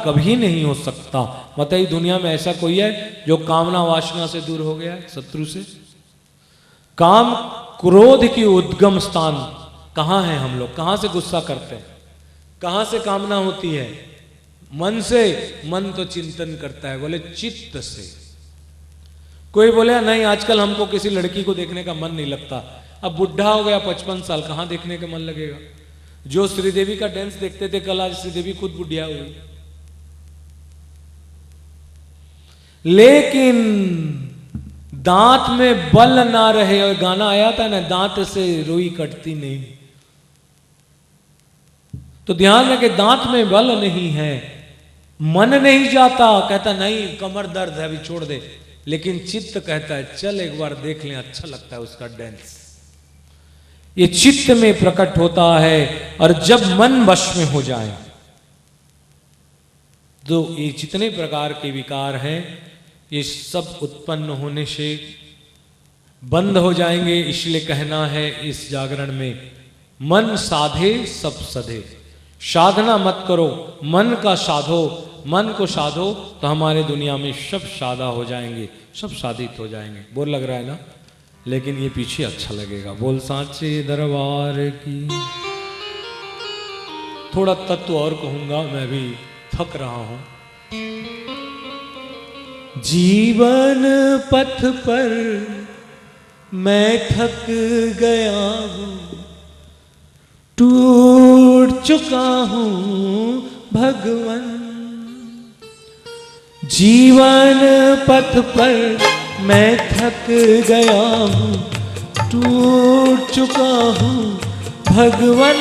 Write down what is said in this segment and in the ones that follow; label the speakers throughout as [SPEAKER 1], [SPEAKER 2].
[SPEAKER 1] कभी नहीं हो सकता। बताइए दुनिया में ऐसा कोई है जो कामना वासना से दूर हो गया है, शत्रु से? काम क्रोध की उद्गम स्थान कहां है? हम लोग कहां से गुस्सा करते हैं, कहां से कामना होती है? मन से। मन तो चिंतन करता है, बोले चित्त से। कोई बोले नहीं आजकल हमको किसी लड़की को देखने का मन नहीं लगता। अब बुढ़ा हो गया 55 साल, कहां देखने का मन लगेगा? जो श्रीदेवी का डांस देखते थे कल, आज श्रीदेवी खुद बुढ़िया हुई। लेकिन दांत में बल ना रहे, और गाना आया था ना, दांत से रुई कटती नहीं। तो ध्यान रखे, दांत में बल नहीं है, मन नहीं जाता, कहता नहीं कमर दर्द है अभी छोड़ दे। लेकिन चित्त कहता है चल एक बार देख लें, अच्छा लगता है उसका डांस। ये चित्त में प्रकट होता है। और जब मन वश में हो जाए तो ये जितने प्रकार के विकार हैं ये सब उत्पन्न होने से बंद हो जाएंगे। इसलिए कहना है इस जागरण में, मन साधे सब सधे। साधना मत करो, मन का साधो। मन को साधो तो हमारे दुनिया में सब साधा हो जाएंगे, सब साधित हो जाएंगे। बोल लग रहा है ना? लेकिन ये पीछे अच्छा लगेगा। बोल सांचे दरबार की। थोड़ा तत्व और कहूंगा, मैं भी थक रहा हूं। जीवन पथ पर मैं थक गया हूं, टूट चुका हूं भगवन। जीवन पथ पर मैं थक गया हूं, टूट चुका हूं भगवन,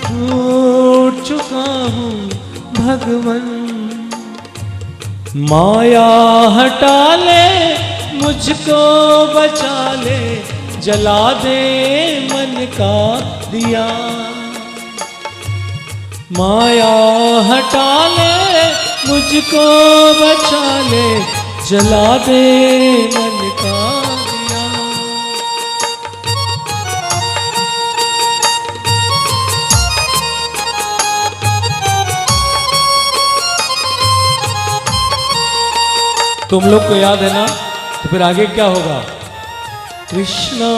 [SPEAKER 1] टूट चुका हूं भगवन। माया हटा ले, मुझको बचा ले, जला दे मन का दिया। माया हटा ले, मुझको बचा ले, जला दे मन का दिया। तुम लोग को याद है ना? तो फिर आगे क्या होगा? कृष्णा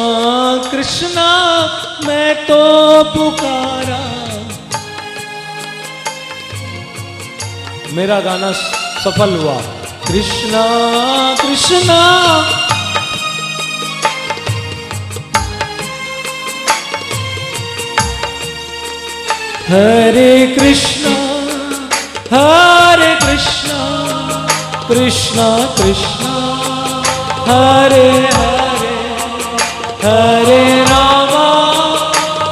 [SPEAKER 1] कृष्णा मैं तो पुकारा। मेरा गाना सफल हुआ। कृष्णा कृष्णा हरे कृष्णा हरे कृष्णा, कृष्णा कृष्णा हरे हरे, हरे रामा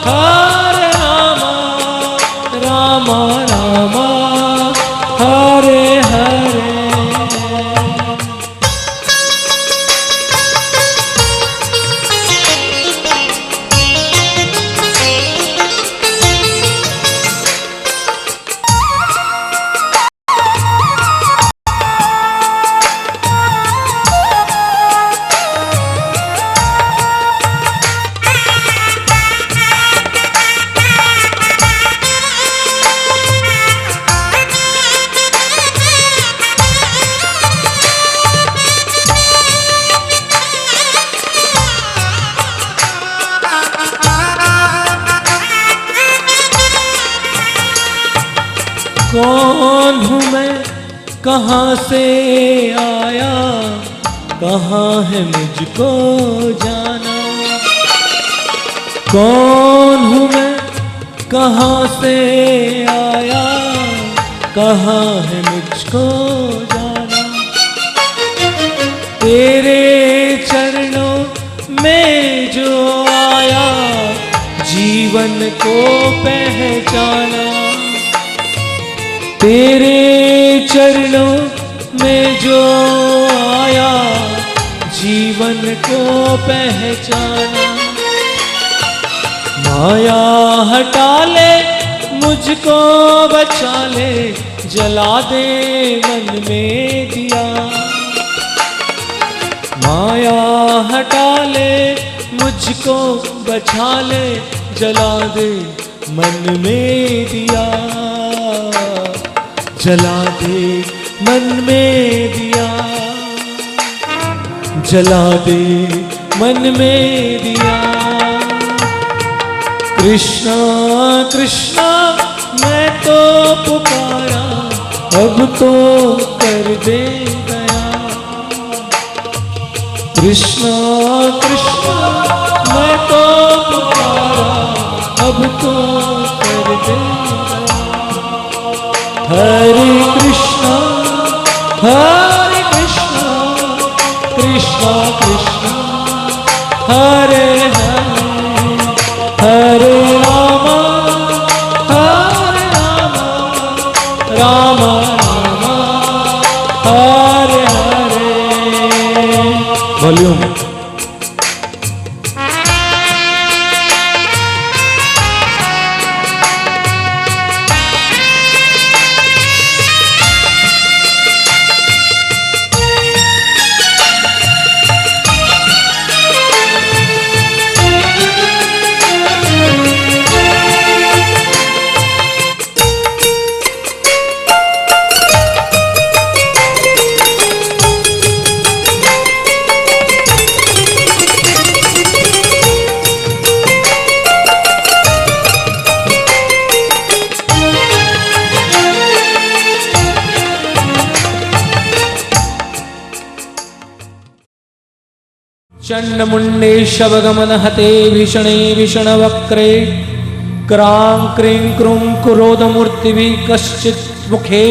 [SPEAKER 1] हरे रामा, रामा रामा हरे हरे। कौन हूँ मैं, कहाँ से आया, कहाँ है मुझको जाना। कौन हूँ मैं, कहाँ से आया, कहाँ है मुझको जाना। तेरे चरणों में जो आया, जीवन को पहचाना। तेरे चरणों में जो आया, जीवन को पहचाना। माया हटा ले, मुझको बचा ले, जला दे मन में दिया। माया हटा ले, मुझको बचा ले, जला दे मन में दिया। जला दे मन में दिया, जला दे मन में दिया। कृष्णा कृष्णा मैं तो पुकारा, अब तो कर दे गया। कृष्णा कृष्णा मैं तो पुकारा, अब तो कर दे गया। हरे कृष्णा कृष्णा कृष्णा हरे हरे, हरे रामा राम राम हरे हरे। वॉल्यूम। चण्डमुण्डेशवगमन हते भीषणे भीषणवक्रे, क्रां क्रीं क्रूं क्रोधमूर्तिभिः कश्चित् मुखे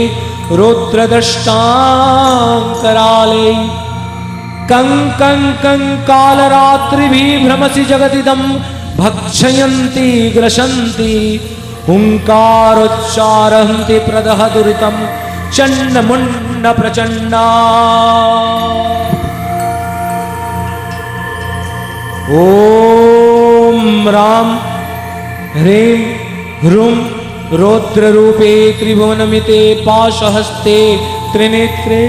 [SPEAKER 1] रौद्रदष्टां कराले। कं कं कं कालरात्रिभिः भ्रमसि जगदिदं भक्षयन्ति ग्रसन्ति, हुङ्कारोच्चारन्ति प्रदह दुरितं चण्डमुण्ड प्रचण्डा। ओम राम ह्रीं ह्रूं रौद्ररूपे त्रिभुवनमिते पाशहस्ते त्रिनेत्रे,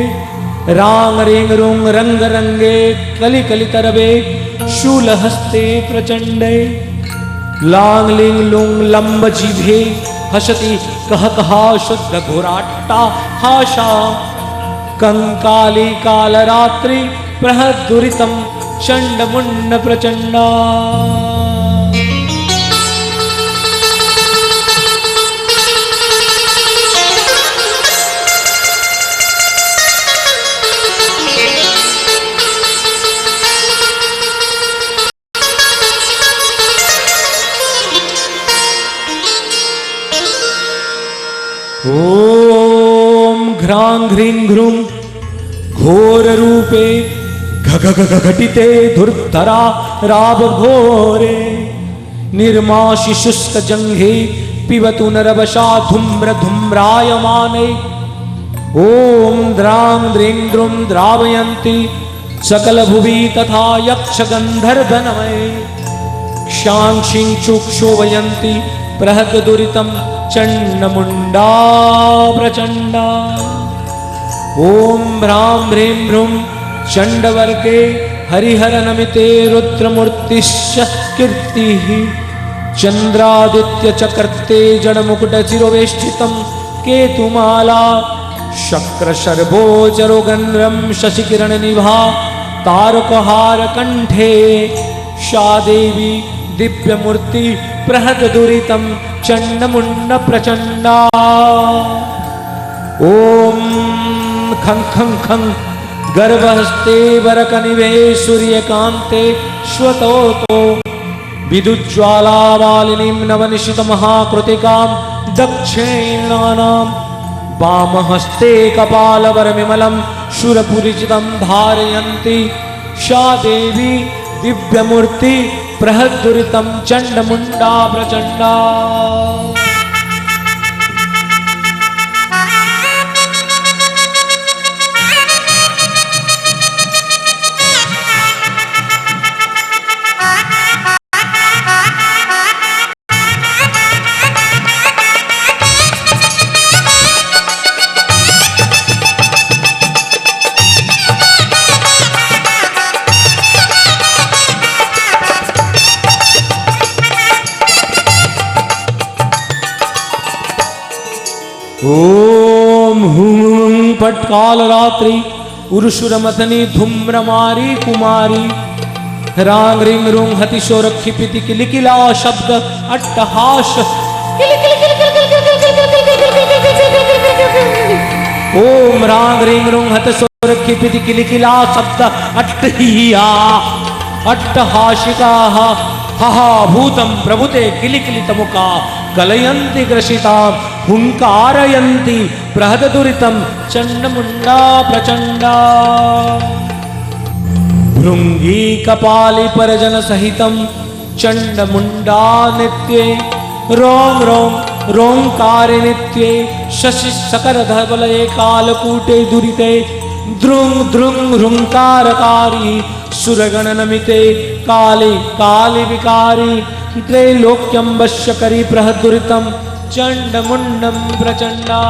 [SPEAKER 1] रां रीं रूं रंगरंगे कलिकलितरवे शूलहस्ते प्रचंडे। लां लीं लूं लंबजिह्वे हसति कहकहा शुद्ध घोराट्टा हाशा। कंकाली कालरात्रि प्रहदुरितं चण्डमुण्ड प्रचण्डा। ओम घ्रां घ्रीं घ्रूं घोर रूपे घटिते धुर्धरा राव घोरे, निर्माशि शुष्क जंघे पिबतु नरवशा धूम्र धूम्रायमाने। ओम द्रां द्रीं द्रुं द्रावयन्ति सकल भुवि तथा यक्ष गंधर्वनमय। क्षां क्षीं चुक्षोभयन्ति प्रहद दुरितं चण्डमुण्डा प्रचण्डा। ओम भ्रां ह्रीं भ्रूं चण्डवर्गे हरिहर नमिते रुद्रमूर्तिश्च कीर्तिः। चन्द्रादित्य चकर्ते जडमुकुटशिरोवेष्टितं केतुमाला। शक्रशर्भोजरो गन्धं शशिकिरणनिभा तारकहार कंठे। सा देवी दिव्यमूर्ति प्रहददुरितं चण्डमुण्ड प्रचण्डा। ओम खं खं खं गर्भहस्ते वरकनिभे सूर्यकान्ते श्वतोतो। विद्युज्ज्वालामालिनीं नवनिशितमहाकृतिकां दक्षिणानां। वामहस्ते कपालवरविमलं शूलपूरिचितं धारयन्ति। सा देवी दिव्यमूर्ति प्रहदुरितं चण्डमुण्डा प्रचण्डा। ओम ओम हुम पट काल रात्रि उरुशुरमथनी धूम्रमारी कुमारी रांग रिंग रुंग हतिशोर खिपिति किलिकिला शब्द अट्टहास ओम रांग रिंग रुंग हतिशोर खिपिति किलिकिला शब्द अट्टहिया अट्टहाशिका हा भूतं प्रभुते किलिकिलितमुका कलयन्ति ग्रसिता हुंकारयन्ति बृहदुरितं चण्डमुण्डा प्रचण्डा भृंगी कपाली परजन सहितं चण्डमुण्डा नित्ये रोम रोम रोंकारे नित्ये शशि सकल धवलये कालकूटे दुरिते द्रुंग द्रुंग रुंकारकारी सुरगण नमिते काली काली विकारी त्रैलोक्यं वश्यकरी बृहदुरितं चण्डमुण्डं प्रचण्डा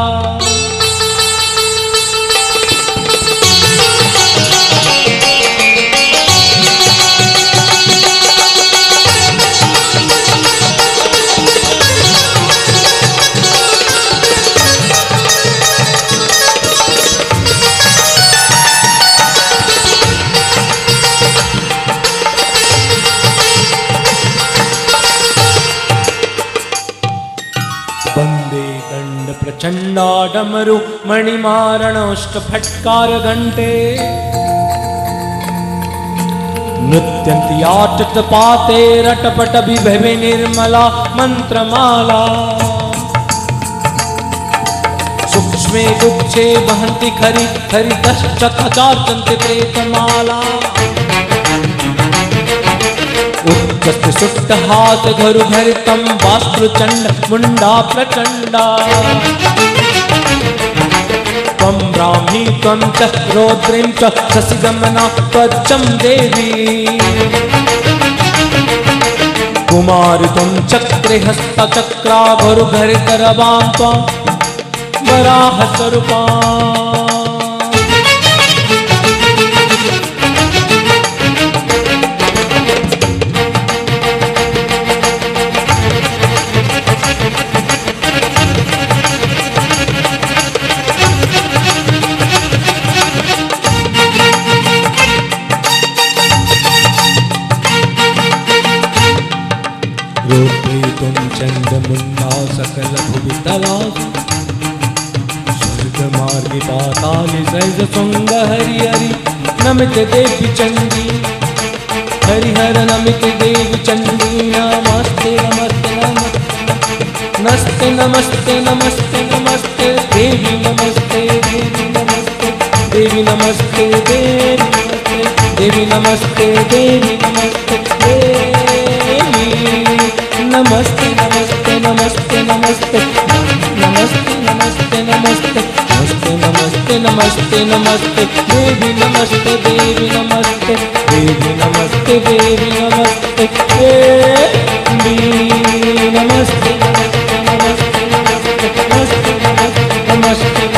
[SPEAKER 1] वंदे दंड प्रचंडा डमरु मणिमारणोष्ट फटकार घंटे नृत्यंती आटत पाते रटपट विभवे निर्मला मंत्रमाला सूक्ष्मे गुच्छे बहंती खरी खरी दश्चताचार्चन्ते प्रेतमाला उच्चस्त सुट्टहास घरु भरितं वास्त्रु चण्ड मुण्डा प्रचण्डा त्वं ब्राह्मी त्वं च रौद्रीं च शशिगमना त्वचं देवी कुमारि त्वं चक्रे हस्ता चक्रा घरु भरितरवां त्वं वराहस्वरूपा रोद्रीतुं चण्डमुण्डा सकल भुवि तला स्वर्गमार्गे पाताले सहज शृंग हरि हरि नमित देवी चण्डी हरिहर नमित देवी चण्डी नमस्ते नमस्ते नमस्ते नमस्ते नमस्ते नमस्ते देवी नमस्ते देवी नमस्ते देवी नमस्ते देवी नमस्ते देवी नमस्ते देवी नमस्ते नमस्ते नमस्ते नमस्ते नमस्ते नमस्ते नमस्ते नमस्ते नमस्ते नमस्ते नमस्ते देवी नमस्ते देवी नमस्ते देवी नमस्ते देवी नमस्ते देवी नमस्ते नमस्ते नमस्ते नमस्ते नमस्ते नमस्ते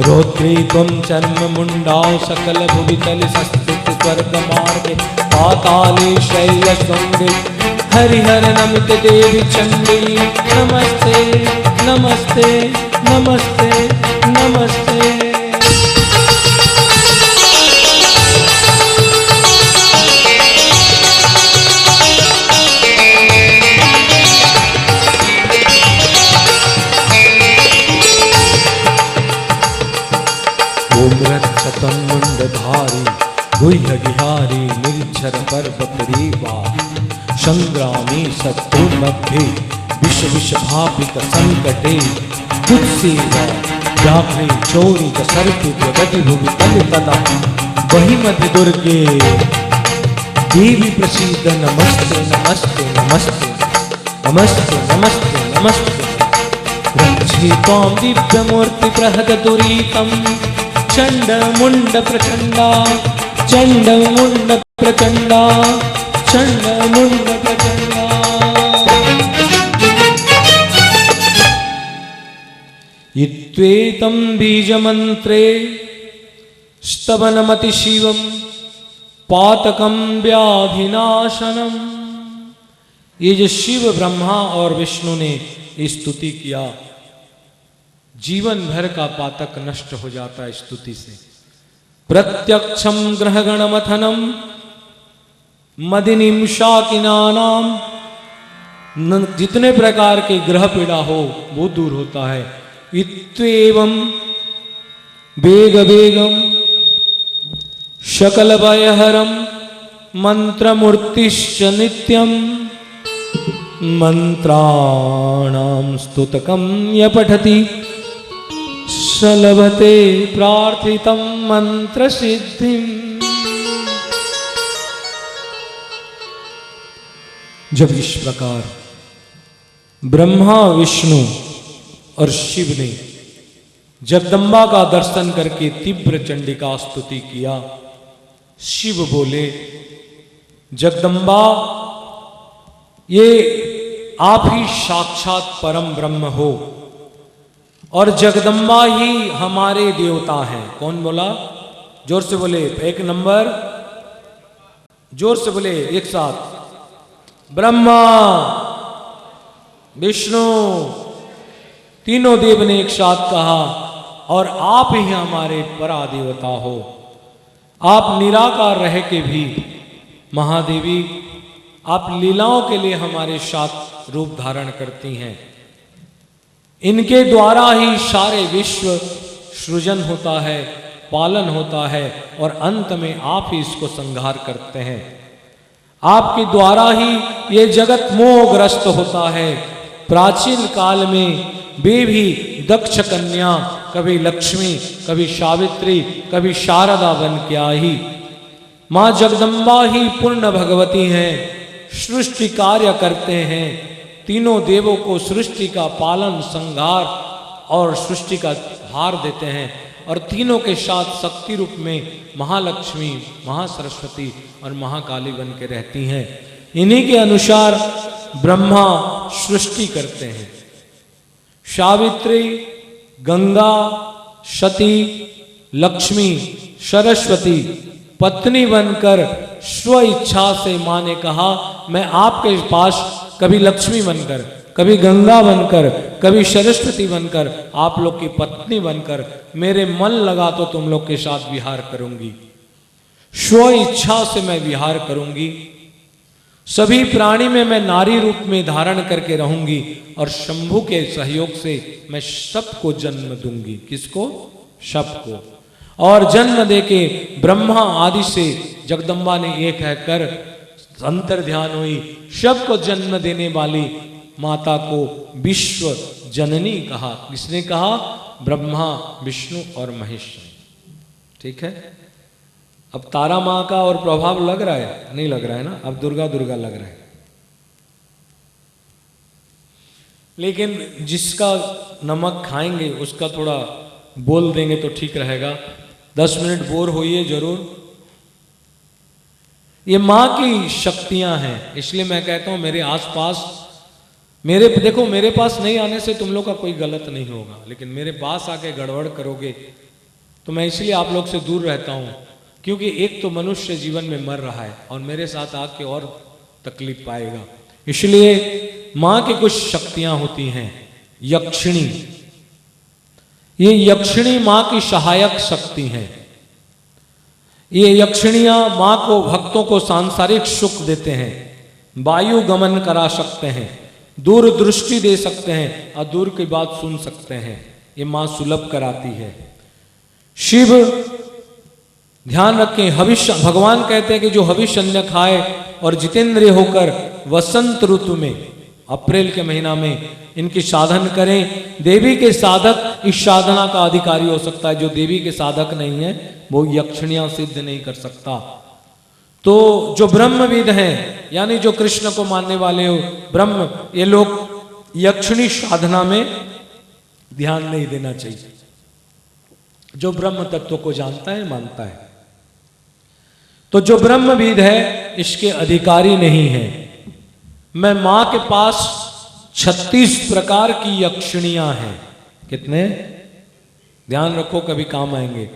[SPEAKER 1] रोद्री त्वं चर्म मुंडा सकल भुवि तल संस्थित स्वर्ग मार्गे पाताले शैल शृंगे हरिहर नमित देवी चंडी नमस्ते नमस्ते नमस्ते नमस्ते ओम्रक्षतं मुंडधारी गुह्य विहारी निर्झर पर्वतरेवा संग्रामी शत्रु मध्ये विष विष भावित संकटे कुत्सेवा व्याघ्रे चोरी सर्पे जगति भुवि तल तदा वही मध्य दुर्गे देवी प्रसीद नमस्ते नमस्ते नमस्ते नमस्ते नमस्ते नमस्ते रक्षे त्वां दिव्यमूर्ति प्रहदुरीतं चण्डमुण्ड प्रचण्डा चण्डमुण्ड प्रचण्डा चण्डमुण्ड प्रचण्डा इत्वेतं बीजमन्त्रे स्तवनमति शिवम पातकम व्याधिनाशनम। ये जो शिव ब्रह्मा और विष्णु ने स्तुति किया, जीवन भर का पातक नष्ट हो जाता है स्तुति से। प्रत्यक्षम ग्रहगणमथनम मदिनीम शाकिनानाम, जितने प्रकार के ग्रह पीड़ा हो वो दूर होता है। इत्वेवं वेग वेगम शकल भयहरम मंत्रमूर्तिश्च नित्यम मंत्राणां स्तुतकं य पठति सलभते प्रार्थितं मंत्र सिद्धिम। जब इस प्रकार ब्रह्मा विष्णु और शिव ने जगदम्बा का दर्शन करके तीव्र चंडिका स्तुति किया, शिव बोले, जगदम्बा ये आप ही साक्षात परम ब्रह्म हो और जगदम्बा ही हमारे देवता हैं। कौन बोला? जोर से बोले, एक नंबर, जोर से बोले एक साथ। ब्रह्मा विष्णु तीनों देव ने एक साथ कहा, और आप ही हमारे परादेवता हो। आप निराकार रह के भी महादेवी आप लीलाओं के लिए हमारे साथ रूप धारण करती हैं। इनके द्वारा ही सारे विश्व सृजन होता है, पालन होता है, और अंत में आप ही इसको संहार करते हैं। आपके द्वारा ही ये जगत मोहग्रस्त होता है। प्राचीन काल में वे भी दक्ष कन्या, कभी लक्ष्मी, कभी सावित्री, कभी शारदा बन के आई। मां जगदम्बा ही पूर्ण भगवती हैं, सृष्टि कार्य करते हैं, तीनों देवों को सृष्टि का पालन, संहार और सृष्टि का भार देते हैं, और तीनों के साथ शक्ति रूप में महालक्ष्मी, महासरस्वती और महाकाली बन के रहती हैं। इन्हीं के अनुसार ब्रह्मा सृष्टि करते हैं। सावित्री, गंगा, सती, लक्ष्मी, सरस्वती पत्नी बनकर स्व इच्छा से मां ने कहा, मैं आपके पास कभी लक्ष्मी बनकर, कभी गंगा बनकर, कभी सरस्वती बनकर, आप लोग की पत्नी बनकर मेरे मन लगा तो तुम लोग के साथ विहार करूंगी। स्व इच्छा से मैं विहार करूंगी। सभी प्राणी में मैं नारी रूप में धारण करके रहूंगी, और शंभु के सहयोग से मैं सबको जन्म दूंगी। किसको? सबको। और जन्म देके ब्रह्मा आदि से जगदम्बा ने ये कहकर अंतर ध्यान हुई, सबको जन्म देने वाली माता को विश्व जननी कहा। किसने कहा? ब्रह्मा, विष्णु और महेश। ठीक है। अब तारा मां का और प्रभाव लग रहा है? नहीं लग रहा है ना, अब दुर्गा दुर्गा लग रहा है। लेकिन जिसका नमक खाएंगे उसका थोड़ा बोल देंगे तो ठीक रहेगा। 10 मिनट बोर होइए जरूर। ये मां की शक्तियां हैं, इसलिए मैं कहता हूं मेरे आसपास, देखो मेरे पास नहीं आने से तुम लोग का कोई गलत नहीं होगा, लेकिन मेरे पास आके गड़बड़ करोगे तो मैं इसलिए आप लोग से दूर रहता हूं, क्योंकि एक तो मनुष्य जीवन में मर रहा है और मेरे साथ आके और तकलीफ पाएगा। इसलिए मां की कुछ शक्तियां होती हैं। यक्षिणी, ये यक्षिणी मां की सहायक शक्ति हैं। ये यक्षिणियां मां को, भक्तों को सांसारिक सुख देते हैं, वायु गमन करा सकते हैं, दूर दृष्टि दे सकते हैं और दूर की बात सुन सकते हैं। ये मां सुलभ कराती है। शिव, ध्यान रखें, हविष्य, भगवान कहते हैं कि जो हविष्य अन्न खाए और जितेंद्रिय होकर वसंत ऋतु में, अप्रैल के महीना में इनकी साधन करें। देवी के साधक इस साधना का अधिकारी हो सकता है, जो देवी के साधक नहीं है वो यक्षिणियां सिद्ध नहीं कर सकता। तो जो ब्रह्मविद हैं, यानी जो कृष्ण को मानने वाले हो ब्रह्म, ये लोग यक्षिणी साधना में ध्यान नहीं देना चाहिए। जो ब्रह्म तत्व को जानता है, मानता है, तो जो ब्रह्मविद है इसके अधिकारी नहीं है। मैं मां के पास 36 प्रकार की यक्षिणियां हैं। कितने? ध्यान रखो, कभी काम आएंगे।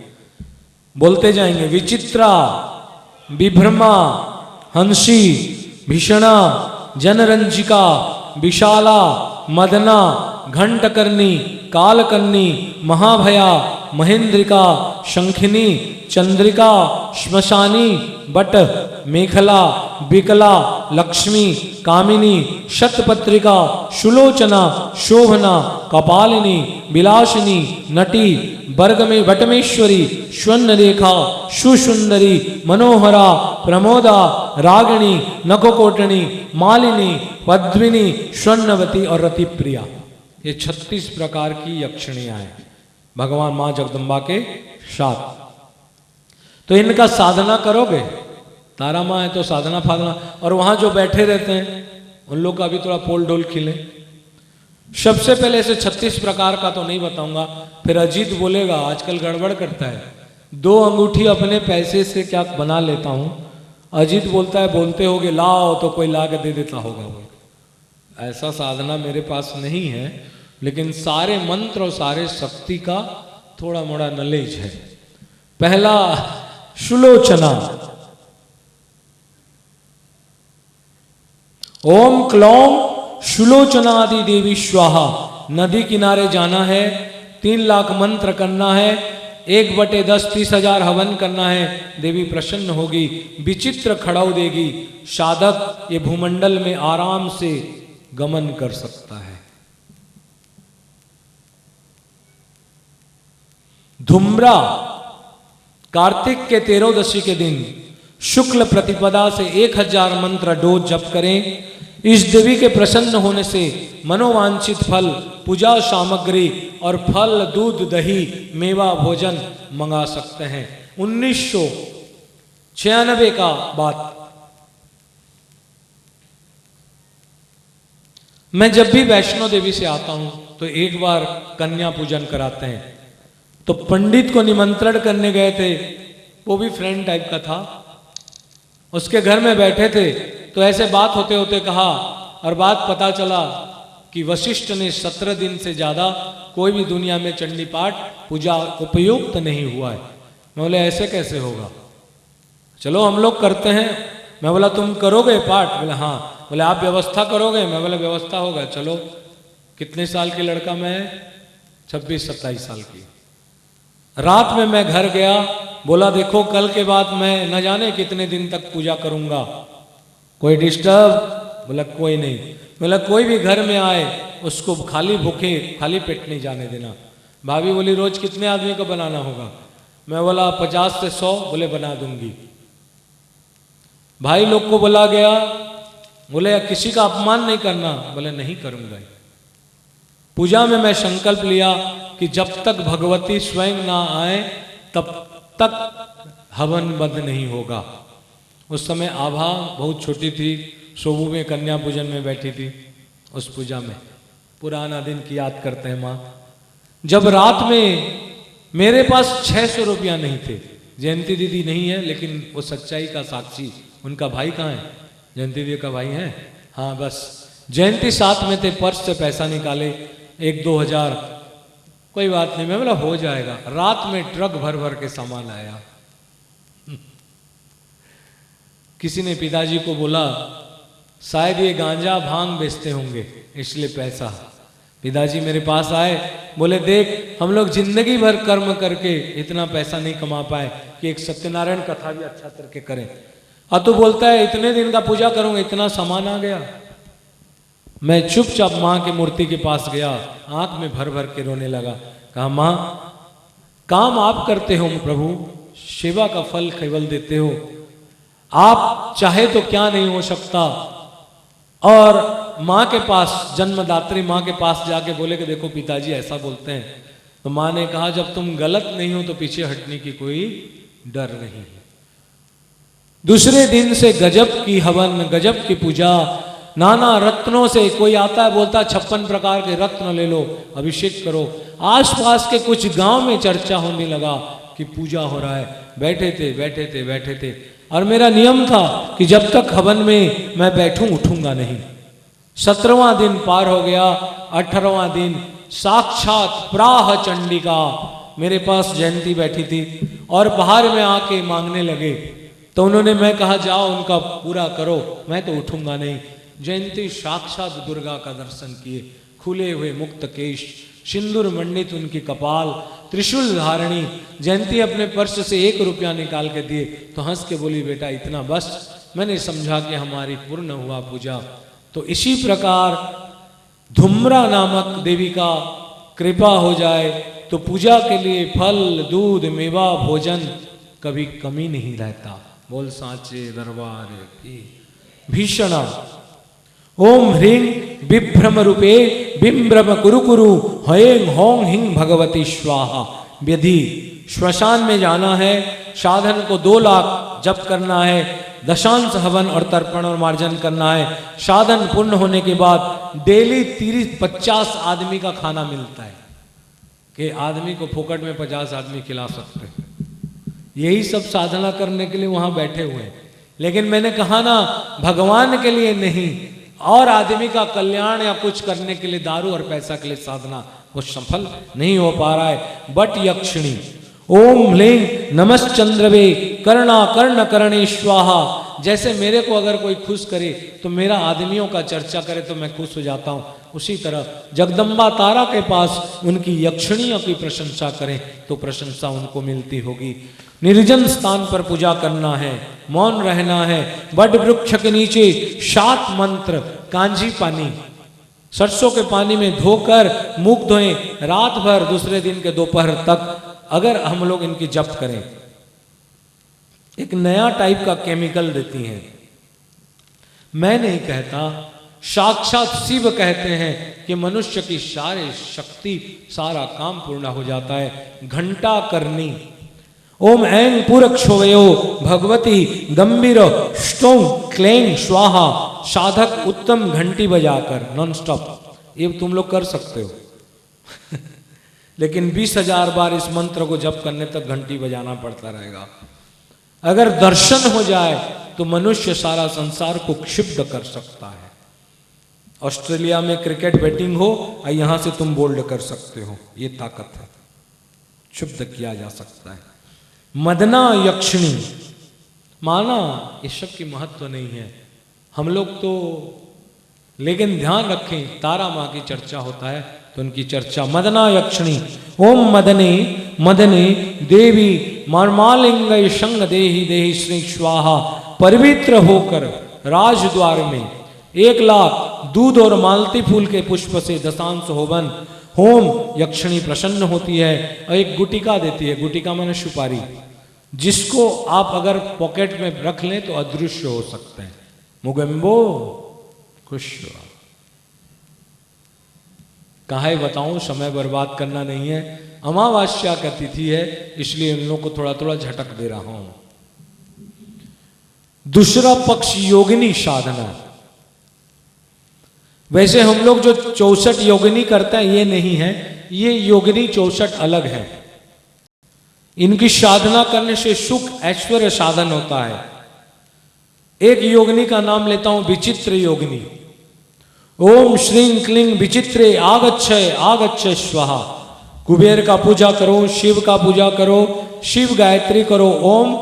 [SPEAKER 1] बोलते जाएंगे, विचित्रा, विभ्रमा, हंसी, भीषणा, जनरंजिका, विशाला, मदना, घंटकर्णी, कालकर्णी, महाभया, महेंद्रिका, शंखिनी, चंद्रिका, श्मशानी, बट, मेखला, बिकला, लक्ष्मी, कामिनी, शतपत्रिका, सुलोचना, शोभना, कपालिनी, विलासिनी, नटी, बटमेश्वरी, स्वर्णरेखा, सुसुंदरी, मनोहरा, प्रमोदा, रागिणी, नखकोटणी, मालिनी, पद्मिनी, स्वर्णवती और रतिप्रिया। ये 36 प्रकार की यक्षिणियां हैं भगवान मां जगदम्बा के साथ। तो इनका साधना करोगे, तारा माँ है तो साधना फाधना, और वहां जो बैठे रहते हैं उन लोग का भी थोड़ा पोल डोल खिले। सबसे पहले ऐसे 36 प्रकार का तो नहीं बताऊंगा, फिर अजीत बोलेगा आजकल गड़बड़ करता है, 2 अंगूठी अपने पैसे से क्या बना लेता हूं। अजीत बोलता है बोलते होगे लाओ तो कोई ला के दे देता होगा। वो ऐसा साधना मेरे पास नहीं है, लेकिन सारे मंत्र और सारे शक्ति का थोड़ा मोड़ा नॉलेज है। पहला सुलोचना, ओम क्लौम सुलोचनादि देवी स्वाहा। नदी किनारे जाना है, 3 लाख मंत्र करना है, 1/10 30,000 हवन करना है, देवी प्रसन्न होगी, विचित्र खड़ाऊ देगी, साधक ये भूमंडल में आराम से गमन कर सकता है। धुम्रा, कार्तिक के 13दशी के दिन शुक्ल प्रतिपदा से 1000 मंत्र डोज जप करें। इस देवी के प्रसन्न होने से मनोवांछित फल, पूजा सामग्री और फल, दूध, दही, मेवा, भोजन मंगा सकते हैं। 1996 का बात, मैं जब भी वैष्णो देवी से आता हूं तो एक बार कन्या पूजन कराते हैं। तो पंडित को निमंत्रण करने गए थे, वो भी फ्रेंड टाइप का था, उसके घर में बैठे थे। तो ऐसे बात होते होते कहा, और बात पता चला कि वशिष्ठ ने 17 दिन से ज्यादा कोई भी दुनिया में चंडी पाठ पूजा उपयुक्त नहीं हुआ है। मैं बोले ऐसे कैसे होगा, चलो हम लोग करते हैं। मैं बोला तुम करोगे पाठ? बोले हाँ। बोले आप व्यवस्था करोगे? मैं बोला व्यवस्था होगा, चलो। कितने साल की लड़का मैं? 26-27 साल की। रात में मैं घर गया, बोला देखो कल के बाद मैं न जाने कितने दिन तक पूजा करूंगा, कोई डिस्टर्ब? बोला कोई नहीं। बोला कोई भी घर में आए उसको खाली भूखे खाली पेट नहीं जाने देना। भाभी बोली रोज कितने आदमी को बनाना होगा? मैं बोला 50 से 100। बोले बना दूंगी। भाई लोग को बोला गया, बोले किसी का अपमान नहीं करना। बोले नहीं करूंगा। पूजा में मैं संकल्प लिया कि जब तक भगवती स्वयं ना आए तब तक हवन बंद नहीं होगा। उस समय आभा बहुत छोटी थी, सोबू में कन्या पूजन में बैठी थी। उस पूजा में पुराना दिन की याद करते हैं माँ। जब रात में मेरे पास 600 रुपया नहीं थे, जयंती दीदी नहीं है लेकिन वो सच्चाई का साक्षी, उनका भाई कहाँ है? जयंती दीदी का भाई है, हाँ बस। जयंती साथ में थे, पर्स से पैसा निकाले 1-2 हजार, कोई बात नहीं। मैं बोला हो जाएगा। रात में ट्रक भर भर के सामान आया। किसी ने पिताजी को बोला शायद ये गांजा भांग बेचते होंगे इसलिए पैसा। पिताजी मेरे पास आए, बोले देख हम लोग जिंदगी भर कर्म करके इतना पैसा नहीं कमा पाए कि एक सत्यनारायण कथा भी अच्छा करके करें। और तू बोलता है इतने दिन का पूजा करूंगा, इतना सामान आ गया। मैं चुपचाप माँ की मूर्ति के पास गया, आंख में भर भर के रोने लगा। कहा माँ काम आप करते हो प्रभु, सेवा का फल केवल देते हो, आप चाहे तो क्या नहीं हो सकता। और माँ के पास, जन्मदात्री माँ के पास जाके बोले कि देखो पिताजी ऐसा बोलते हैं। तो माँ ने कहा जब तुम गलत नहीं हो तो पीछे हटने की कोई डर नहीं है। दूसरे दिन से गजब की हवन, गजब की पूजा, नाना रत्नों से। कोई आता है बोलता 56 प्रकार के रत्न ले लो, अभिषेक करो। आसपास के कुछ गांव में चर्चा होने लगा कि पूजा हो रहा है। बैठे थे। और मेरा नियम था कि जब तक हवन में मैं बैठूं उठूंगा नहीं। 17वां दिन पार हो गया, 18वां दिन साक्षात प्राह चंडिका मेरे पास जयंती बैठी थी और बाहर में आके मांगने लगे, तो उन्होंने, मैं कहा जाओ उनका पूरा करो, मैं तो उठूंगा नहीं। जयंती साक्षात दुर्गा का दर्शन किए, खुले हुए मुक्त केश, सिंदूर मंडित उनकी कपाल, त्रिशूल धारणी। जयंती अपने पर्स से 1 रुपया निकाल के दिए तो हंस के बोली, बेटा इतना बस। मैंने समझा कि हमारी पूर्ण हुआ पूजा। तो इसी प्रकार धूम्रा नामक देवी का कृपा हो जाए तो पूजा के लिए फल, दूध, मेवा, भोजन कभी कमी नहीं रहता। बोल साचे दरबार की। भीषण ओम ह्रीं विभ्रम रूपे बिंब्रम कुरु कुरु हयें हों हिं भगवती स्वाहा। विधि, श्मशान में जाना है, साधन को 2 लाख जप करना है, दशांश हवन और तर्पण और मार्जन करना है। साधन पूर्ण होने के बाद डेली 30-50 आदमी का खाना मिलता है कि आदमी को फोकट में 50 आदमी खिला सकते हैं। यही सब साधना करने के लिए वहां बैठे हुए हैं। लेकिन मैंने कहा ना, भगवान के लिए नहीं, और आदमी का कल्याण या कुछ करने के लिए दारू और पैसा के लिए साधना वो सफल नहीं हो पा रहा है। बट यक्षिणी ओम ह्लीं नमश्चंद्रवे कर्णा कर्ण करणे स्वाहा। जैसे मेरे को अगर कोई खुश करे तो मेरा आदमियों का चर्चा करे तो मैं खुश हो जाता हूँ, उसी तरह जगदम्बा तारा के पास उनकी यक्षिणियों की प्रशंसा करें तो प्रशंसा उनको मिलती होगी। निर्जन स्थान पर पूजा करना है, मौन रहना है, बड़ वृक्ष के नीचे 7 मंत्र, कांजी पानी, सरसों के पानी में धोकर मुख धोएं, रात भर, दूसरे दिन के दोपहर तक अगर हम लोग इनकी जप करें, एक नया टाइप का केमिकल देती हैं। मैं नहीं कहता, साक्षात शिव कहते हैं कि मनुष्य की सारी शक्ति, सारा काम पूर्ण हो जाता है। घंटा करनी ओम ऐं पूरक्षोवयो भगवती गंभीर स्टों क्लें स्वाहा। साधक उत्तम घंटी बजाकर नॉन स्टॉप, ये तुम लोग कर सकते हो लेकिन 20,000 बार इस मंत्र को जप करने तक घंटी बजाना पड़ता रहेगा। अगर दर्शन हो जाए तो मनुष्य सारा संसार को क्षिप्त कर सकता है। ऑस्ट्रेलिया में क्रिकेट बैटिंग हो और यहां से तुम बोल्ड कर सकते हो, ये ताकत है, क्षुब्ध किया जा सकता है। मदना यक्षिणी, माना इस सब की महत्व नहीं है हम लोग तो, लेकिन ध्यान रखें तारा माँ की चर्चा होता है तो उनकी चर्चा। मदना यक्षिणी ओम मदने मदने देवी मर्मालिंग संग देहि देहि श्री स्वाहा। पवित्र होकर राजद्वार में 1 लाख दूध और मालती फूल के पुष्प से दशांश होवन होम यक्षिणी प्रसन्न होती है और एक गुटिका देती है। गुटिका माने सुपारी, जिसको आप अगर पॉकेट में रख लें तो अदृश्य हो सकते हैं। मुगम्बो खुश हुआ। काहे बताऊं, समय बर्बाद करना नहीं है। अमावस्या का तिथि है इसलिए इन लोगों को थोड़ा थोड़ा झटक दे रहा हूं। दूसरा पक्ष योगिनी साधना। वैसे हम लोग जो 64 योगिनी करते हैं ये नहीं है, ये योगिनी 64 अलग है। इनकी साधना करने से सुख ऐश्वर्य साधन होता है। एक योगिनी का नाम लेता हूं, विचित्र योगिनी। ओम श्रीं क्लीं विचित्रे आगच्छय आगच्छय स्वाहा। कुबेर का पूजा करो, शिव का पूजा करो, शिव गायत्री करो। ओम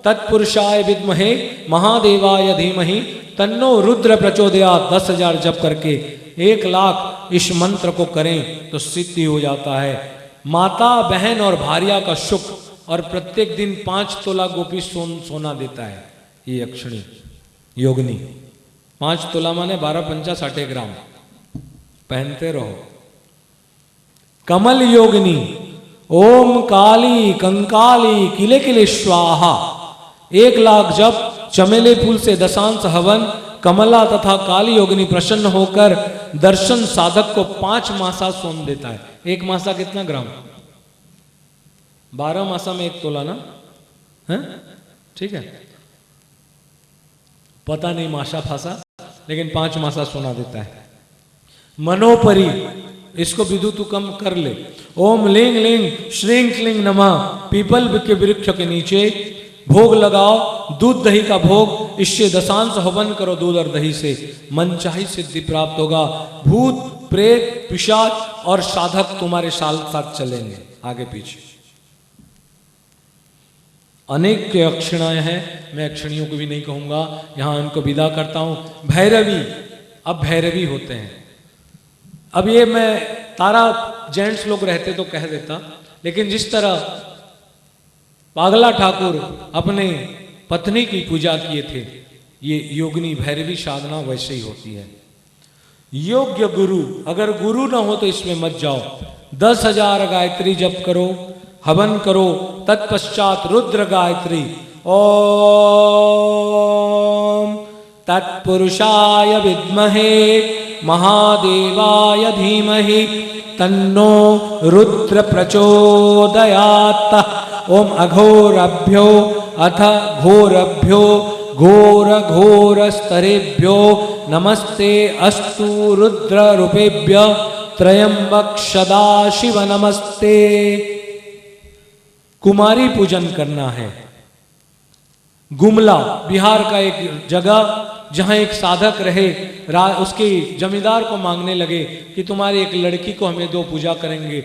[SPEAKER 1] तत्पुरुषाय विद्महे महादेवाय धीमहि तन्नो रुद्र प्रचोदयात्। 10,000 जप करके 1 लाख इस मंत्र को करें तो सिद्धि हो जाता है। माता बहन और भार्या का सुख, और प्रत्येक दिन 5 तोला गोपी सोना देता है ये यक्षिणी योगिनी। 5 तोला माने 12 पंचा 60 ग्राम पहनते रहो। कमल योगिनी ओम काली कंकाली किले किले स्वाहा। 1 लाख जप, चमेले फूल से दशांश हवन, कमला तथा काली योगिनी प्रसन्न होकर दर्शन साधक को 5 मासा सोन देता है। 1 मासा कितना ग्राम? 12 मासा में 1 तोला ना है, ठीक है। पता नहीं मासा फासा, लेकिन 5 मासा सोना देता है। मनोपरी, इसको विदु तू कम कर ले। ओम लिंग लिंग श्रीं क्लीं नमः। पीपल के वृक्ष के नीचे भोग लगाओ, दूध दही का भोग, इससे दशांश हवन करो दूध और दही से, मनचाही सिद्धि प्राप्त होगा। भूत प्रेत पिशाच और साधक तुम्हारे साथ साथ चलेंगे आगे पीछे। अनेक अक्षिणाएं हैं, मैं अक्षिणियों को भी नहीं कहूंगा, यहां इनको विदा करता हूं। भैरवी, अब भैरवी होते हैं। अब ये मैं तारा जेंट्स लोग रहते तो कह देता, लेकिन जिस तरह पागला ठाकुर अपने पत्नी की पूजा किए थे, ये योगिनी भैरवी साधना वैसे ही होती है। योग्य गुरु, अगर गुरु ना हो तो इसमें मत जाओ। 10,000 गायत्री जप करो, हवन करो, तत्पश्चात रुद्र गायत्री ओम तत्पुरुषाय विद्महे महादेवाय धीमहि तन्नो रुद्र प्रचोदयात्। ओम अघोरभ्यो अथ घोरभ्यो घोर घोर स्तरेभ्यो नमस्ते अस्तु रुद्र रूपेभ्य त्रयंबक सदाशिव नमस्ते। कुमारी पूजन करना है। गुमला बिहार का एक जगह जहां एक साधक रहे, उसके जमींदार को मांगने लगे कि तुम्हारी एक लड़की को हमें 2 पूजा करेंगे।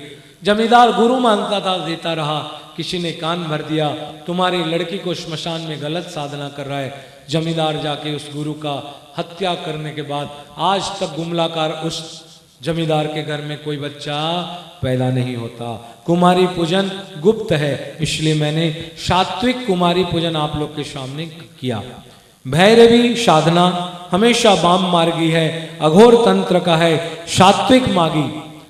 [SPEAKER 1] जमींदार गुरु मांगता था, देता रहा, किसी ने कान भर दिया, तुम्हारी लड़की को श्मशान में गलत साधना कर रहा है। जमींदार जाके उस गुरु का हत्या करने के बाद आज तक गुमलाकार उस जमींदार के घर में कोई बच्चा पैदा नहीं होता। कुमारी पूजन गुप्त है, इसलिए मैंने सात्विक कुमारी पूजन आप लोग के सामने किया। भैरवी साधना हमेशा वाम मार्गी है, अघोर तंत्र का है, सात्विक मार्गी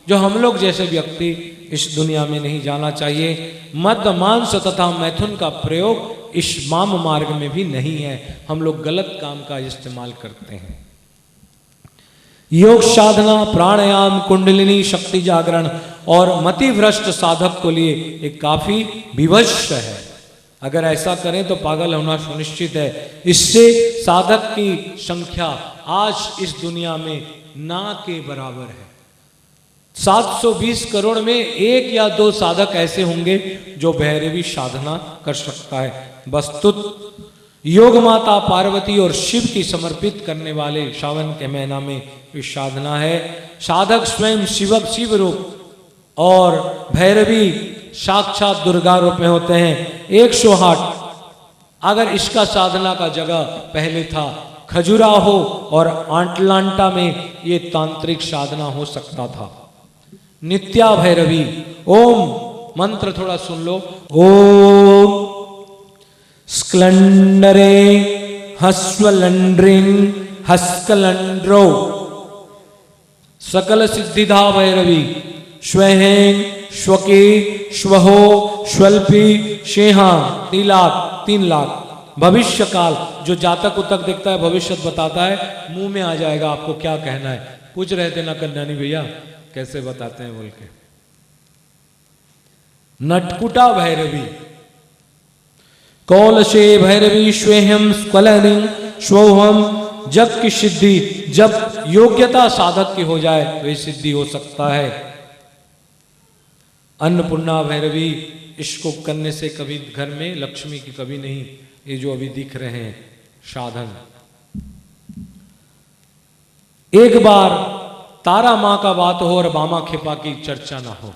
[SPEAKER 1] जो हम लोग जैसे व्यक्ति इस दुनिया में नहीं जाना चाहिए। मद मांस तथा मैथुन का प्रयोग इस वाम मार्ग में भी नहीं है, हम लोग गलत काम का इस्तेमाल करते हैं। योग साधना, प्राणायाम, कुंडलिनी शक्ति जागरण और मतिभ्रष्ट साधक को लिए एक काफी विवश है। अगर ऐसा करें तो पागल होना सुनिश्चित है। इससे साधक की संख्या आज इस दुनिया में ना के बराबर है। 720 करोड़ में 1 या 2 साधक ऐसे होंगे जो भैरवी साधना कर सकता है। वस्तुत योग माता पार्वती और शिव की समर्पित करने वाले सावन के महीना में ये साधना है। साधक स्वयं शिव रूप और भैरवी साक्षात दुर्गा रूप में होते हैं। 108 अगर इसका साधना का जगह पहले था खजुराहो और अटलांटा में ये तांत्रिक साधना हो सकता था। नित्या भैरवी, ओम मंत्र थोड़ा सुन लो। ओम स्क्लंडरे हस्वलंड्रिन हस्कलंड्रो सकल सिद्धिदा भैरवी स्वहें श्वके श्वहो स्वल्पी शेहा 3 लाख। भविष्य काल जो जातक उतक देखता है भविष्य बताता है, मुंह में आ जाएगा आपको क्या कहना है। पूछ रहे थे ना कन्यानी भैया कैसे बताते हैं बोल के। नटकुटा भैरवी, कौलशे भैरवी स्वेहम स्क्वलनी स्वोहम। जब की सिद्धि, जब योग्यता साधक की हो जाए वही सिद्धि हो सकता है। अन्नपूर्णा भैरवी, इसको करने से कभी घर में लक्ष्मी की कभी नहीं, ये जो अभी दिख रहे हैं साधन। एक बार तारा मां का बात हो और बामा खेपा की चर्चा ना हो।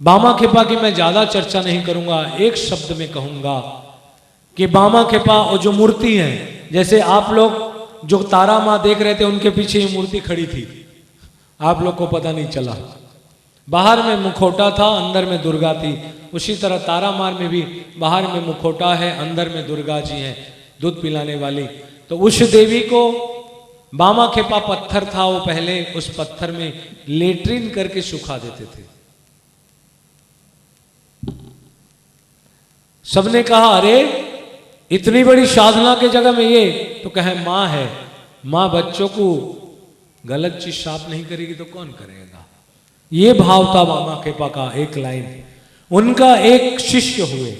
[SPEAKER 1] बामा खेपा की मैं ज्यादा चर्चा नहीं करूंगा, एक शब्द में कहूंगा कि बामा खेपा और जो मूर्ति है, जैसे आप लोग जो तारा मां देख रहे थे उनके पीछे ये मूर्ति खड़ी थी, आप लोग को पता नहीं चला। बाहर में मुखौटा था, अंदर में दुर्गा थी। उसी तरह तारा मार में भी बाहर में मुखौटा है, अंदर में दुर्गा जी हैं दूध पिलाने वाली। तो उस देवी को बामा खेपा पत्थर था, वो पहले उस पत्थर में लेट्रिन करके सुखा देते थे। सबने कहा अरे इतनी बड़ी साधना के जगह में ये, तो कहे मां है, मां बच्चों को गलत चीज साफ नहीं करेगी तो कौन करेगा। ये भाव था बामा खेपा का। एक लाइन, उनका एक शिष्य हुए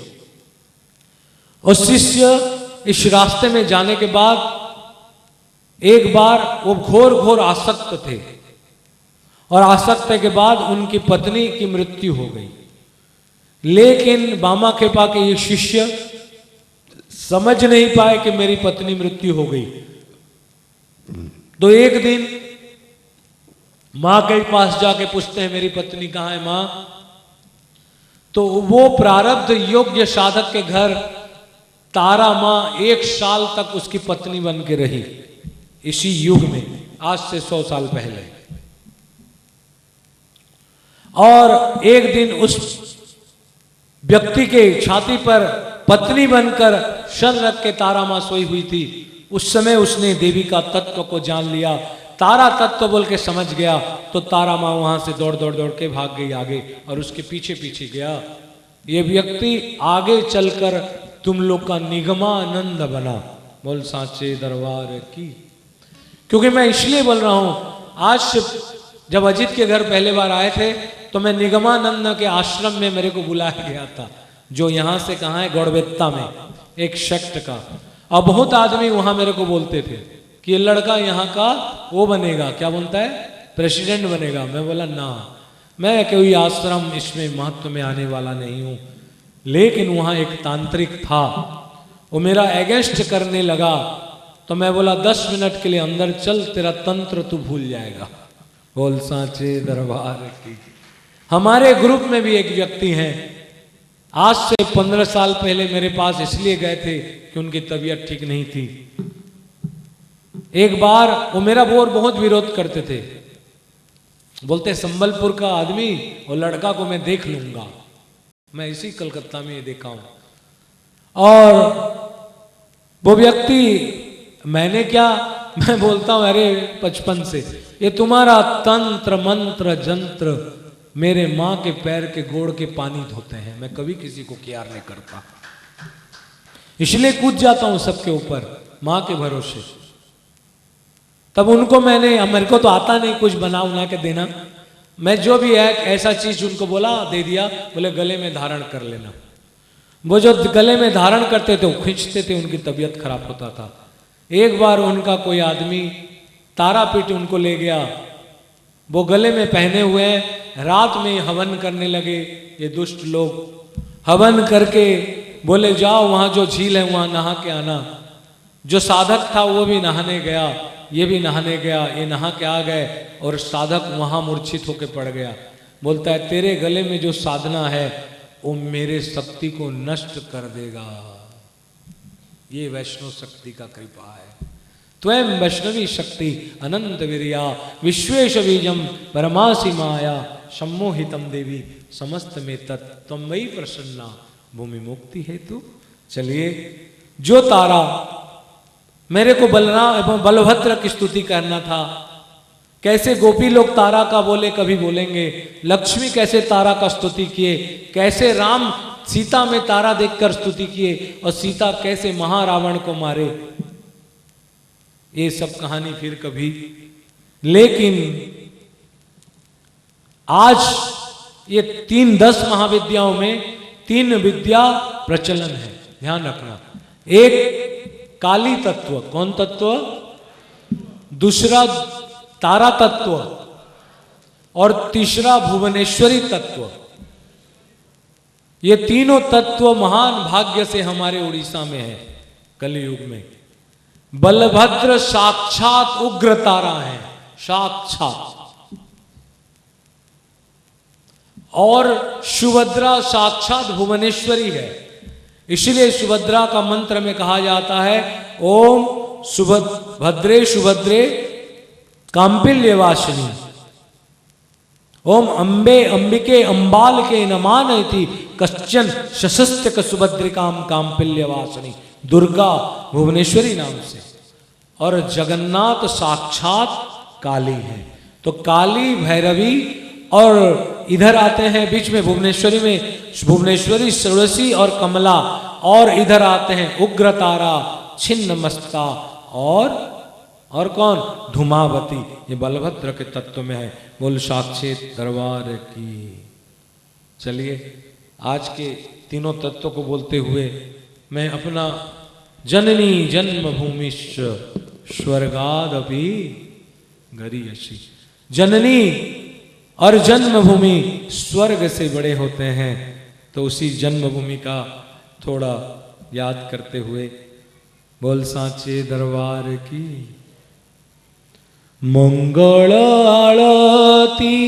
[SPEAKER 1] और शिष्य इस रास्ते में जाने के बाद एक बार वो घोर घोर आसक्त थे और आसक्त के बाद उनकी पत्नी की मृत्यु हो गई। लेकिन बामा खेपा के ये शिष्य समझ नहीं पाए कि मेरी पत्नी मृत्यु हो गई। तो एक दिन मां के पास जाके पूछते हैं मेरी पत्नी कहां है मां। तो वो प्रारब्ध योग्य साधक के घर तारा मां 1 साल तक उसकी पत्नी बन के रही, इसी युग में, आज से 100 साल पहले। और एक दिन उस व्यक्ति के छाती पर पत्नी बनकर सर रख के तारा मां सोई हुई थी। उस समय उसने देवी का तत्व को जान लिया, तारा तत्व बोल के समझ गया, तो तारा मां वहां से दौड़ दौड़ दौड़ के भाग गई आगे और उसके पीछे पीछे गया। ये व्यक्ति आगे चलकर तुम लोग का निगमानंद बना। बोल सांचे दरबार की। क्योंकि मैं इसलिए बोल रहा हूं, आज से जब अजित के घर पहले बार आए थे तो मैं निगमानंद के आश्रम में मेरे को बुलाया गया था, जो यहां से कहाँ है, गौड़बेत्ता में, एक सेक्ट का। और बहुत आदमी वहां मेरे को बोलते थे कि ये लड़का यहाँ का वो बनेगा, क्या बोलता है, प्रेसिडेंट बनेगा। मैं बोला ना, मैं कोई आश्रम इसमें महत्व में आने वाला नहीं हूं। लेकिन वहां एक तांत्रिक था, वो मेरा अगेंस्ट करने लगा, तो मैं बोला 10 मिनट के लिए अंदर चल, तेरा तंत्र तू भूल जाएगा। बोल सांचे दरबार की। हमारे ग्रुप में भी एक व्यक्ति हैं, आज से 15 साल पहले मेरे पास इसलिए गए थे कि उनकी तबीयत ठीक नहीं थी। एक बार वो मेरा बहुत विरोध करते थे, बोलते संबलपुर का आदमी और लड़का को मैं देख लूंगा। मैं इसी कलकत्ता में ये देखा हूं। और वो व्यक्ति, मैंने क्या, मैं बोलता हूं अरे 55 से ये तुम्हारा तंत्र मंत्र जंत्र मेरे मां के पैर के गोड़ के पानी धोते हैं, मैं कभी किसी को केयर नहीं करता, इसलिए कूद जाता हूं सबके ऊपर मां के भरोसे। तब उनको मेरे को तो आता नहीं कुछ बना के देना, मैं जो भी है ऐसा चीज उनको बोला, दे दिया, बोले गले में धारण कर लेना। वो जो गले में धारण करते थे वो खींचते थे, उनकी तबीयत खराब होता था। एक बार उनका कोई आदमी तारापीठ उनको ले गया, वो गले में पहने हुए हैं, रात में हवन करने लगे ये दुष्ट लोग। हवन करके बोले जाओ वहां जो झील है वहां नहा के आना। जो साधक था वो भी नहाने गया, ये भी नहाने गया, ये नहा के आ गए और साधक वहां मूर्छित होकर पड़ गया। बोलता है तेरे गले में जो साधना है वो मेरे शक्ति को नष्ट कर देगा, ये वैष्णव शक्ति का कृपा है। त्वयं वैष्णवी शक्ति अनंत वीर्या विश्वेश बीजम परमासी माया सम्मोहितम देवी समस्त में तत्त्वमयी प्रसन्ना भूमि मुक्ति हेतु। चलिए, जो तारा मेरे को बलभद्र की स्तुति करना था, कैसे गोपी लोग तारा का बोले कभी बोलेंगे, लक्ष्मी कैसे तारा का स्तुति किए, कैसे राम सीता में तारा देखकर स्तुति किए और सीता कैसे महारावण को मारे, ये सब कहानी फिर कभी। लेकिन आज ये 10 महाविद्याओं में 3 विद्या प्रचलन है, ध्यान रखना। एक काली तत्व, कौन तत्व, दूसरा तारा तत्व और तीसरा भुवनेश्वरी तत्व। ये तीनों तत्व महान भाग्य से हमारे उड़ीसा में है कलयुग में। बलभद्र साक्षात उग्र तारा है, साक्षात, और सुभद्रा साक्षात भुवनेश्वरी है। इसलिए सुभद्रा का मंत्र में कहा जाता है ओम भद्रे सुभद्रे कांपिल्यवासिनी, ओम अंबे अंबिके अंबाल के नमानयति कश्चन सशस्त्र सुभद्रिकाम कांपिल्यवासिनी, दुर्गा भुवनेश्वरी नाम से। और जगन्नाथ साक्षात काली है। तो काली भैरवी, और इधर आते हैं बीच में भुवनेश्वरी में भुवनेश्वरी षोडशी और कमला, और इधर आते हैं उग्र तारा छिन्न मस्ता और कौन, धूमावती। ये बलभद्र के तत्व में है। बोल साक्षात दरबार की। चलिए, आज के तीनों तत्वों को बोलते हुए मैं अपना जननी जन्मभूमिश्च स्वर्गादपि गरीयसी, जननी और जन्मभूमि स्वर्ग से बड़े होते हैं, तो उसी जन्मभूमि का थोड़ा याद करते हुए बोल सांचे दरबार की। मंगल आरती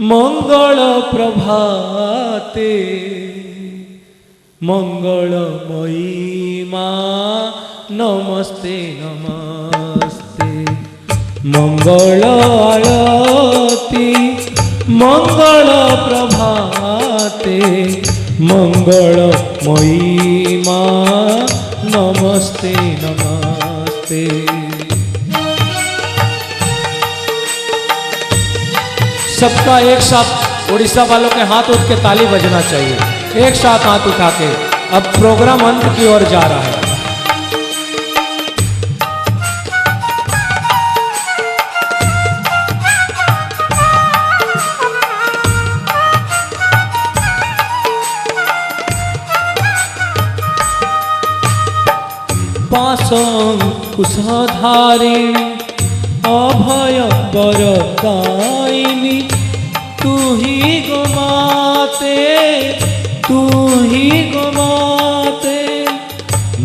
[SPEAKER 1] मंगल प्रभाते मंगलमयी माँ नमस्ते नमस्ते। मंगल आरती मंगल प्रभाते मंगलमयी माँ नमस्ते नमस्ते। सबका एक साथ उड़ीसा वालों के हाथ उठ के ताली बजना चाहिए, एक साथ हाथ उठा के। अब प्रोग्राम अंत की ओर जा रहा है। पाशंकुशधारिणी अभय वरदायिनी तू ही गो माते, तू ही गो माते।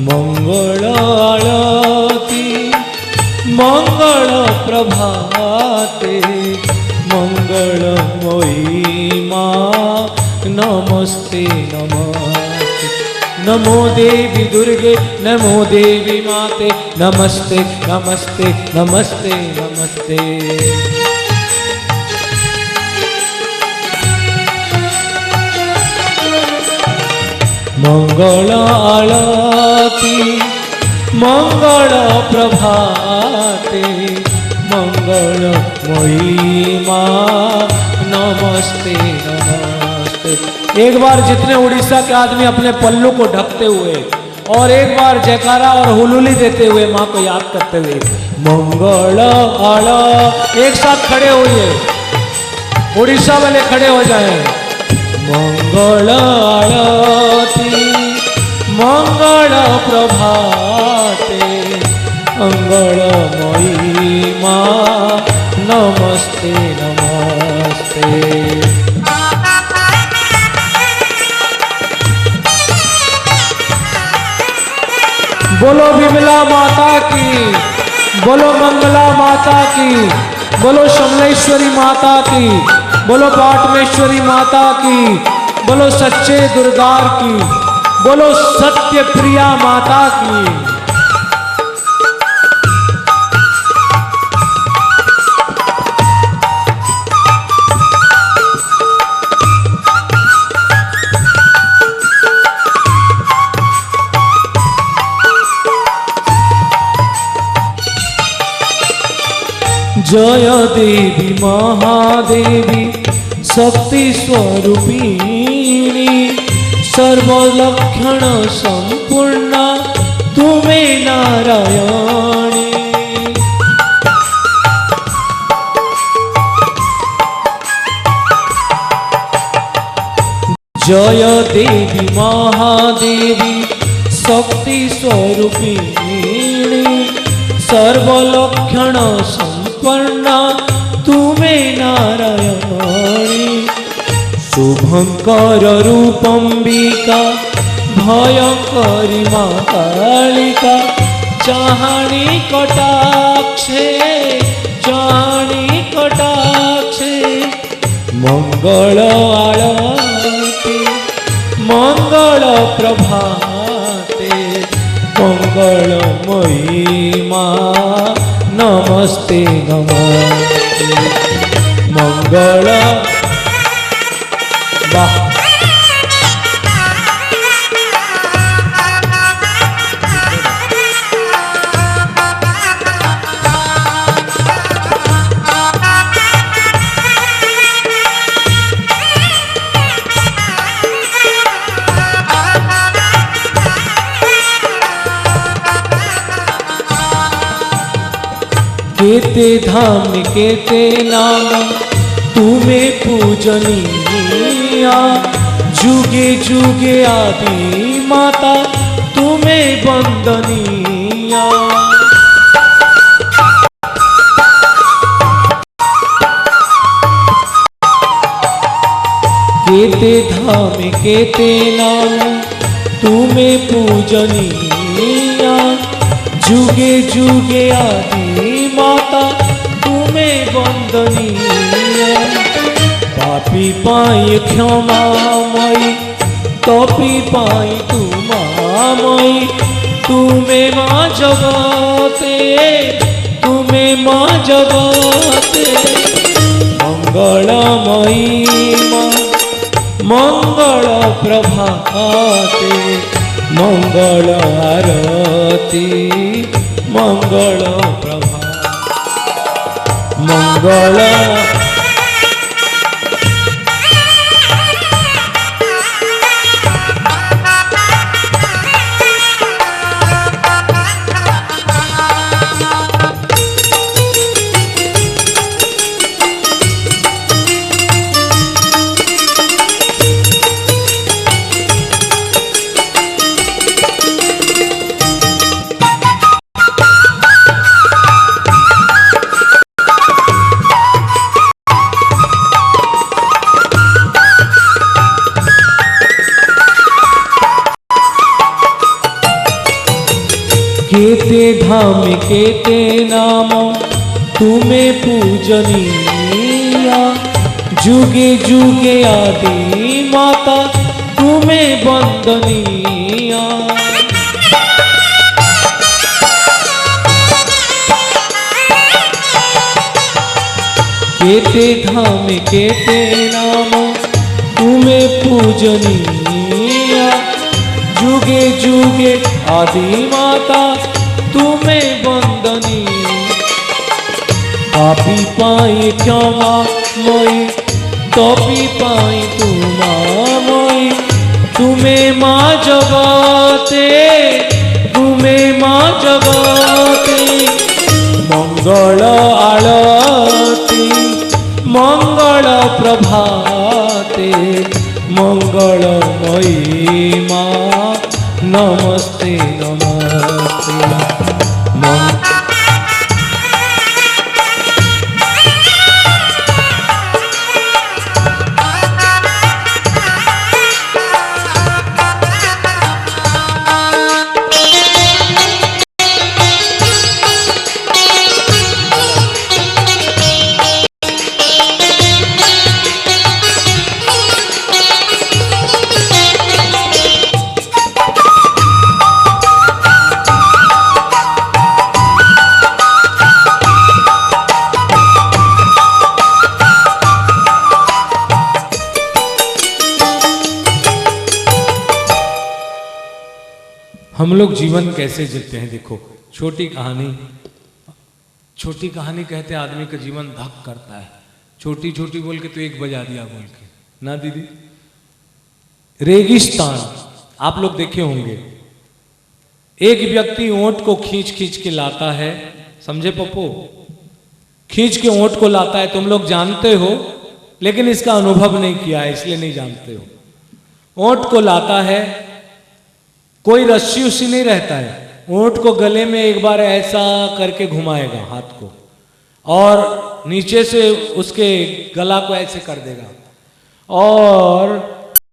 [SPEAKER 1] मंगल आरती मंगल प्रभाते मंगलमयी माँ नमस्ते नमस्ते। नमो देवी दुर्गे नमो देवी माते नमस्ते नमस्ते नमस्ते नमस्ते। मंगल आरती मंगल प्रभाते मंगलमयी माँ नमस्ते नमस्ते। एक बार जितने उड़ीसा के आदमी अपने पल्लू को ढकते हुए और एक बार जयकारा और हुलुली देते हुए माँ को याद करते हुए मंगल आरती, एक साथ खड़े होइए, उड़ीसा वाले खड़े हो जाएं। मंगल आरती मंगल प्रभाते मंगलमयी माँ नमस्ते नमस्ते। बोलो विमला माता की, बोलो मंगला माता की, बोलो शमलेश्वरी माता की, बोलो पाटमेश्वरी माता की, बोलो सच्चे दुर्गार की, बोलो सत्य प्रिया माता की। जय देवी महादेवी शक्ति स्वरूपिणी सर्वलक्षण संपूर्ण तुम्हें नारायणी। जय देवी महादेवी शक्ति स्वरूपिणी सर्वलक्षण संपन्ना तुम्हें नारायणी। शुभंकर रूपंबिका भयंकरी माँ कालिका चाहणी कटाक्षे चाहणी कटाक्षे। मंगल आरती मंगल प्रभाते मंगलमयी माँ नमस्ते नमस्ते। मंगल वाह केते धाम केते नाम तुम्हें पूजनीया जुगे जुगे आदि माता तुम्हें वंदनीया। केते धाम केते नाम तुम्हें पूजनीया जुगे जुगे आदि माता तुम्हें वंदनीय। पापी पाई क्षमामयी तपी पाई तुमामयी तुमे माँ जगते तुमे माँ जगते मंगलमयी माँ मंगल प्रभाते मंगल आरती मंगल प्रभा मंगल केते धाम केते नाम तुमे पूजनीया जुगे जुगे आदि माता तुमे वंदनीया केते धाम केते नाम तुमे पूजनीया जुगे जुगे आदि माता तुम्हें वंदनी पापी पाई क्षमा मई तपी पाई तुमामयी तुम्हें माँ जगते तुम्हें माँ जगते मंगल आरती मंगल प्रभाते मंगलमयी माँ नमस्ते नमस्ते हम लोग जीवन कैसे जीते हैं। देखो छोटी कहानी कहते आदमी का जीवन धक करता है। छोटी छोटी बोल के तो एक बजा दिया बोल के ना दीदी। रेगिस्तान आप लोग देखे होंगे, एक व्यक्ति ऊंट को खींच खींच के लाता है, समझे पप्पू, खींच के ऊंट को लाता है। तुम लोग जानते हो लेकिन इसका अनुभव नहीं किया है इसलिए नहीं जानते हो। ऊंट को लाता है, कोई रस्सी उसी नहीं रहता है, ऊंट को गले में एक बार ऐसा करके घुमाएगा हाथ को और नीचे से उसके गला को ऐसे कर देगा और